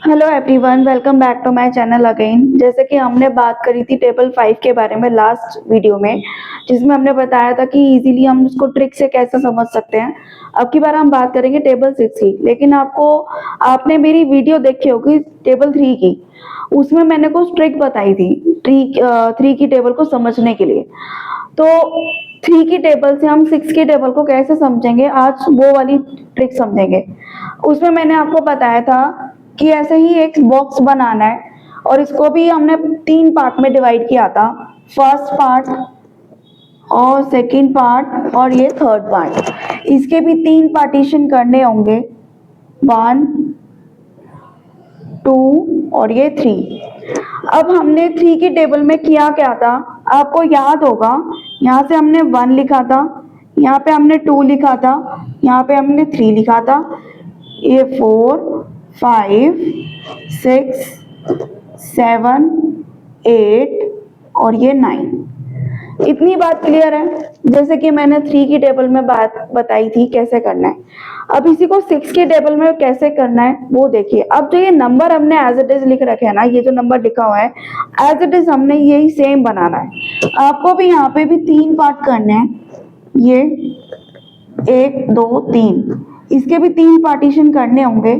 Hello everyone, welcome back to my channel again. जैसे कि हमने बात करी थी टेबल 5 के बारे में लास्ट वीडियो में, जिसमें हमने बताया था कि इजीली हम उसको ट्रिक से कैसे समझ सकते हैं। अब की बार हम बात करेंगे टेबल 6 की। लेकिन आपने मेरी वीडियो देखी होगी टेबल 3 की, उसमें मैंने कुछ ट्रिक बताई थी 3 की टेबल को समझने के लिए। तो 3 की टेबल से हम 6 की टेबल को कैसे समझेंगे, आज वो वाली ट्रिक समझेंगे। उसमें मैंने आपको बताया था कि ऐसे ही एक बॉक्स बनाना है और इसको भी हमने 3 पार्ट में डिवाइड किया था, फर्स्ट पार्ट और सेकंड पार्ट और ये थर्ड पार्ट। इसके भी 3 पार्टीशन करने होंगे, 1 2 और ये 3। अब हमने 3 की टेबल में किया क्या था, आपको याद होगा। यहाँ से हमने 1 लिखा था, यहाँ पे हमने 2 लिखा था, यहाँ पे हमने 3 लिखा था, ये 4 5 6 7 8 और ये 9। इतनी बात क्लियर है। जैसे कि मैंने 3 की टेबल में बात बताई थी कैसे करना है। अब इसी को 6 की टेबल में कैसे करना है वो देखिए। अब जो ये नंबर हमने एज इट इज लिख रखे हैं ना, ये जो नंबर लिखा हुआ है एज इट इज हमने यही सेम बनाना है। आपको भी यहाँ पे भी 3 पार्ट करने हैं, ये 1 2 3। इसके भी 3 पार्टीशन करने होंगे,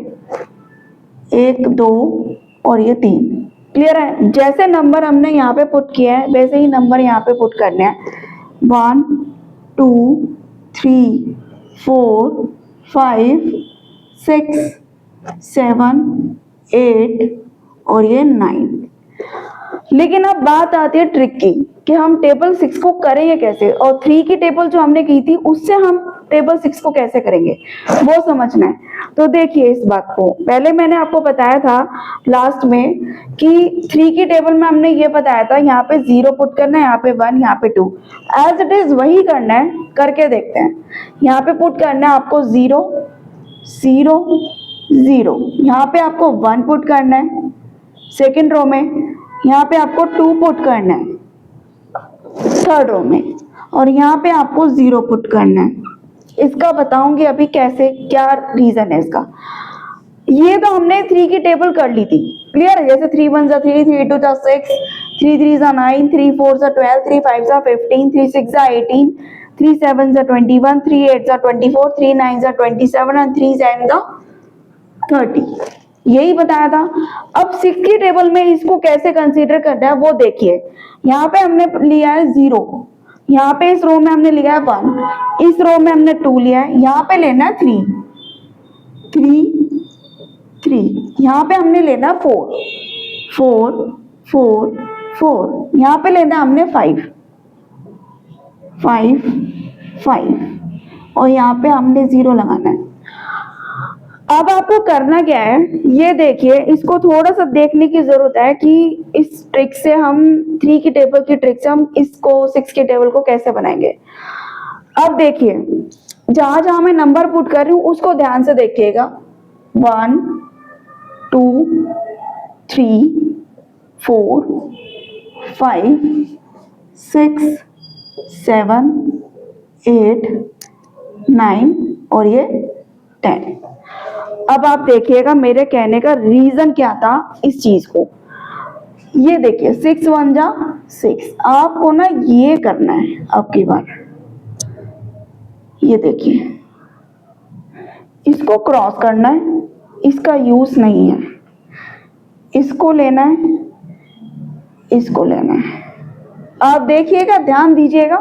1 2 और ये 3। क्लियर है। जैसे नंबर हमने यहाँ पे पुट किया है वैसे ही नंबर यहाँ पे पुट करने हैं, 1 2 3 4 5 6 7 8 और ये 9। लेकिन अब बात आती है ट्रिक की कि हम टेबल 6 को करेंगे कैसे, और 3 की टेबल जो हमने की थी उससे हम टेबल 6 को कैसे करेंगे वो समझना है। तो देखिए इस बात को, पहले मैंने आपको बताया था लास्ट में कि 3 की टेबल में हमने ये बताया था यहाँ पे 0 पुट करना है, यहाँ पे 1, यहाँ पे 2। एज इट इज वही करना है, करके देखते हैं। यहाँ पे पुट करना है आपको 0 0 0, यहाँ पे आपको 1 पुट करना है सेकेंड रो में, यहाँ पे आपको 2 पुट करना है थर्ड रो में, और यहाँ पे आपको 0 पुट करना है। इसका बताऊंगी अभी कैसे, क्या रीजन है इसका। ये तो हमने 3 की टेबल कर ली थी, क्लियर है। जैसे 3 1 3 3 2 6 3 3 9 3 4 12 3 5 15 3 6 18 3 7 21 3 8 24 3 9 27 and 3 7 30। यही बताया था। अब 6 की टेबल में इसको कैसे कंसीडर करना है वो देखिए। यहाँ पे हमने लिया है 0, यहाँ पे इस रो में हमने लिया है 1, इस रो में हमने 2 लिया है, यहाँ पे लेना है 3 3, यहाँ पे हमने लेना 4 4 4 4, यहाँ पे लेना हमने 5 5 5 और यहाँ पे हमने 0 लगाना है। अब आपको करना क्या है ये देखिए, इसको थोड़ा सा देखने की जरूरत है कि इस ट्रिक से हम 3 की टेबल की ट्रिक से हम इसको 6 की टेबल को कैसे बनाएंगे। अब देखिए जहां जहां मैं नंबर पुट कर रही हूँ उसको ध्यान से देखिएगा, 1 2 3 4 5 6 7 8 9 और ये 10। अब आप देखिएगा मेरे कहने का रीजन क्या था इस चीज को। ये देखिए 6 1 जा 6, आपको ना ये करना है अब की बार। ये देखिए इसको क्रॉस करना है, इसका यूज नहीं है, इसको लेना है, इसको लेना है। आप देखिएगा ध्यान दीजिएगा,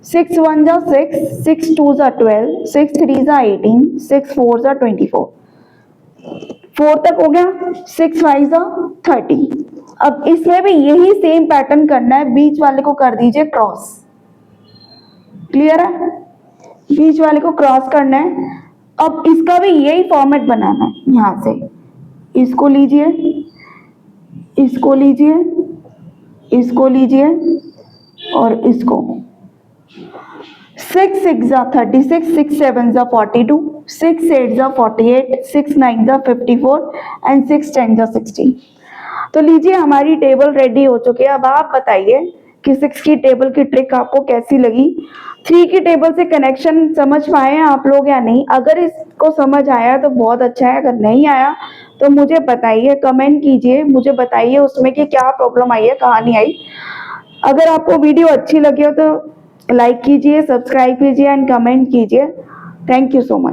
6 1 जा 6, 6 2 जा 12, 6 3 जा 18, 6 4 जा 24, 4 तक हो गया, 6 5 जा 30। अब इसमें भी यही सेम पैटर्न करना है, बीच वाले को कर दीजिए क्रॉस। क्लियर है, बीच वाले को क्रॉस करना है। अब इसका भी यही फॉर्मेट बनाना है, यहां से इसको लीजिए, इसको लीजिए, इसको लीजिए और इसको। 6 6 जा 36, 6 7 जा 42, 6 8 जा 48, 6 9 जा 54 and 6 10 जा 60। तो लीजिए हमारी टेबल रेडी हो चुकी है। अब आप बताइए कि 6 की टेबल की ट्रिक आपको कैसी लगी। 3 की टेबल से कनेक्शन समझ पाए हैं आप लोग या नहीं? अगर इसको समझ आया तो बहुत अच्छा है, अगर नहीं आया तो मुझे बताइए, कमेंट कीजिए, मुझे बताइए उसमें कि क्या प्रॉब्लम आई है, कहाँ नहीं आई। अगर आपको वीडियो अच्छी लगी हो तो लाइक कीजिए, सब्सक्राइब कीजिए एंड कमेंट कीजिए। Thank you so much.